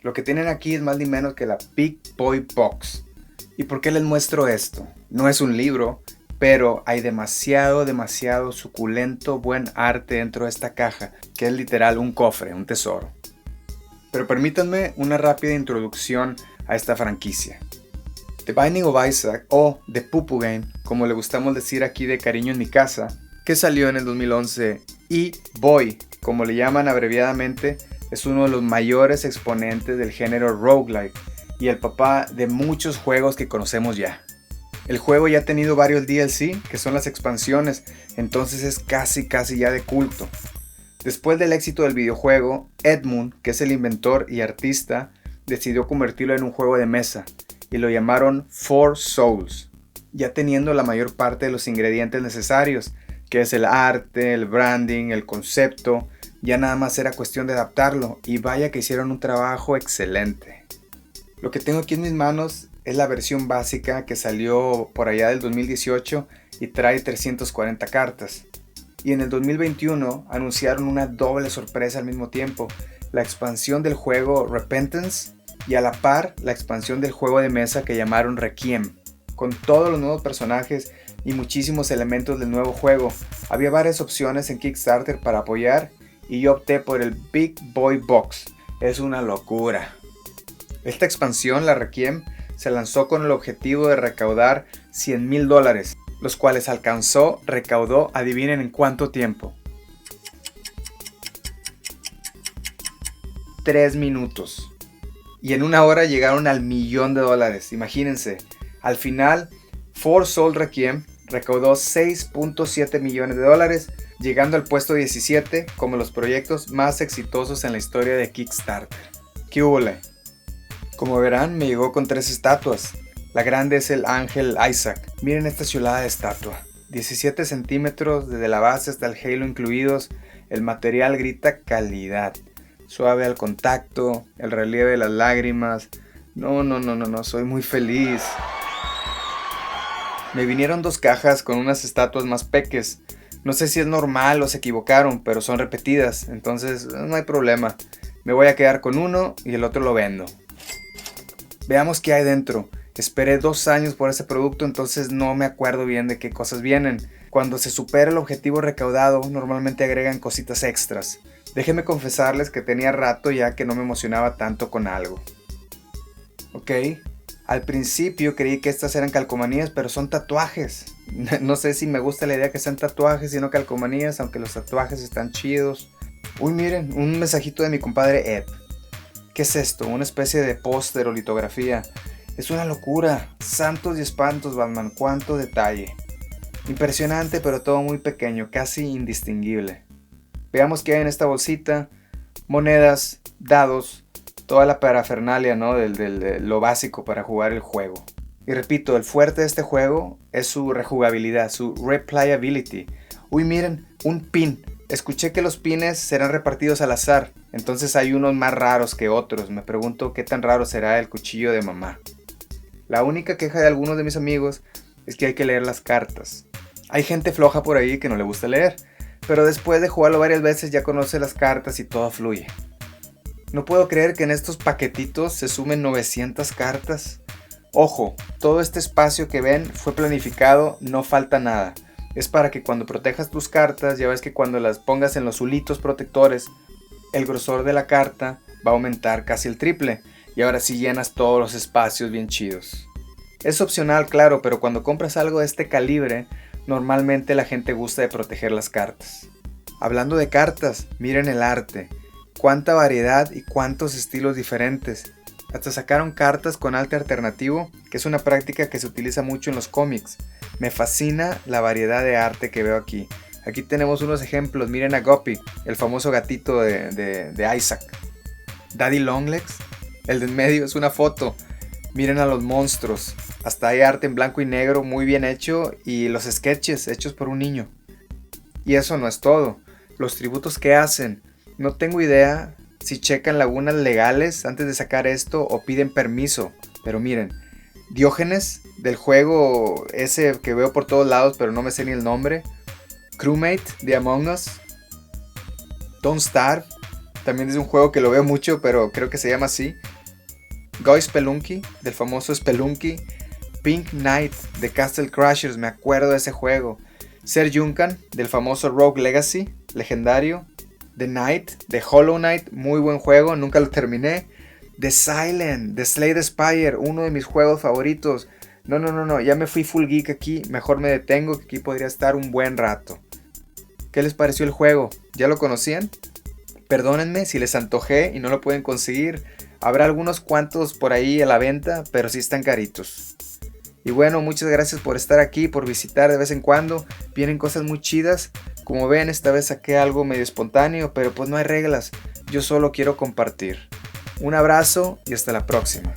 Lo que tienen aquí es más ni menos que la Big Boy Box. ¿Y por qué les muestro esto? No es un libro, pero hay demasiado suculento buen arte dentro de esta caja, que es literal un cofre, un tesoro. Pero permítanme una rápida introducción a esta franquicia. The Binding of Isaac, o The Pupu Game, como le gustamos decir aquí de cariño en mi casa, que salió en el 2011, y Boy, como le llaman abreviadamente, es uno de los mayores exponentes del género roguelike y el papá de muchos juegos que conocemos ya. El juego ya ha tenido varios DLC, que son las expansiones, entonces es casi ya de culto. Después del éxito del videojuego, Edmund, que es el inventor y artista, decidió convertirlo en un juego de mesa y lo llamaron Four Souls, ya teniendo la mayor parte de los ingredientes necesarios, que es el arte, el branding, el concepto. Ya nada más era cuestión de adaptarlo y vaya que hicieron un trabajo excelente. Lo que tengo aquí en mis manos es la versión básica que salió por allá del 2018 y trae 340 cartas. Y en el 2021 anunciaron una doble sorpresa al mismo tiempo, la expansión del juego Repentance y a la par la expansión del juego de mesa que llamaron Requiem, con todos los nuevos personajes y muchísimos elementos del nuevo juego. Había varias opciones en Kickstarter para apoyar y yo opté por el Big Boy Box. Es una locura. Esta expansión, la Requiem, se lanzó con el objetivo de recaudar $100,000, los cuales recaudó, adivinen en cuánto tiempo. 3 minutos. Y en una hora llegaron al $1,000,000, imagínense. Al final, Four Souls Requiem recaudó $6.7 millones, llegando al puesto 17 como los proyectos más exitosos en la historia de Kickstarter. ¿Qué hubole? Como verán, me llegó con 3 estatuas. La grande es el ángel Isaac. Miren esta chulada de estatua. 17 centímetros desde la base hasta el halo incluidos. El material grita calidad. Suave al contacto, el relieve de las lágrimas. No, soy muy feliz. Me vinieron 2 cajas con unas estatuas más peques. No sé si es normal o se equivocaron, pero son repetidas, entonces no hay problema. Me voy a quedar con uno y el otro lo vendo. Veamos qué hay dentro. Esperé 2 años por ese producto, entonces no me acuerdo bien de qué cosas vienen. Cuando se supera el objetivo recaudado, normalmente agregan cositas extras. Déjenme confesarles que tenía rato ya que no me emocionaba tanto con algo. Ok. Al principio creí que estas eran calcomanías, pero son tatuajes. No sé si me gusta la idea que sean tatuajes y no calcomanías, aunque los tatuajes están chidos. Uy, miren, un mensajito de mi compadre Ed. ¿Qué es esto? Una especie de póster o litografía. Es una locura. Santos y espantos, Batman. Cuánto detalle. Impresionante, pero todo muy pequeño, casi indistinguible. Veamos qué hay en esta bolsita. Monedas, dados, toda la parafernalia, ¿no? de lo básico para jugar el juego. Y repito, el fuerte de este juego es su rejugabilidad, su replayability. Uy, miren, un pin. Escuché que los pines serán repartidos al azar, entonces hay unos más raros que otros. Me pregunto qué tan raro será el cuchillo de mamá. La única queja de algunos de mis amigos es que hay que leer las cartas. Hay gente floja por ahí que no le gusta leer, pero después de jugarlo varias veces ya conoce las cartas y todo fluye. No puedo creer que en estos paquetitos se sumen 900 cartas. Ojo, todo este espacio que ven fue planificado, no falta nada. Es para que cuando protejas tus cartas, ya ves que cuando las pongas en los hulitos protectores, el grosor de la carta va a aumentar casi el triple. Y ahora sí llenas todos los espacios bien chidos. Es opcional, claro, pero cuando compras algo de este calibre, normalmente la gente gusta de proteger las cartas. Hablando de cartas, miren el arte. Cuánta variedad y cuántos estilos diferentes. Hasta sacaron cartas con arte alternativo, que es una práctica que se utiliza mucho en los cómics. Me fascina la variedad de arte que veo aquí. Aquí tenemos unos ejemplos, miren a Guppy, el famoso gatito de Isaac. Daddy Longlegs, el de en medio es una foto. Miren a los monstruos, hasta hay arte en blanco y negro muy bien hecho y los sketches hechos por un niño. Y eso no es todo, los tributos que hacen. No tengo idea si checan lagunas legales antes de sacar esto o piden permiso, pero miren, Diógenes del juego ese que veo por todos lados pero no me sé ni el nombre, Crewmate de Among Us, Don't Starve, también es un juego que lo veo mucho pero creo que se llama así, Guy Spelunky, del famoso Spelunky. Pink Knight, de Castle Crashers, me acuerdo de ese juego. Ser Junkan, del famoso Rogue Legacy, legendario. The Knight, de Hollow Knight, muy buen juego, nunca lo terminé. The Silent, de Slay the Spire, uno de mis juegos favoritos. No, ya me fui full geek aquí, mejor me detengo, que aquí podría estar un buen rato. ¿Qué les pareció el juego? ¿Ya lo conocían? Perdónenme si les antojé y no lo pueden conseguir. Habrá algunos cuantos por ahí a la venta, pero sí están caritos. Y bueno, muchas gracias por estar aquí, por visitar de vez en cuando. Vienen cosas muy chidas. Como ven, esta vez saqué algo medio espontáneo, pero pues no hay reglas. Yo solo quiero compartir. Un abrazo y hasta la próxima.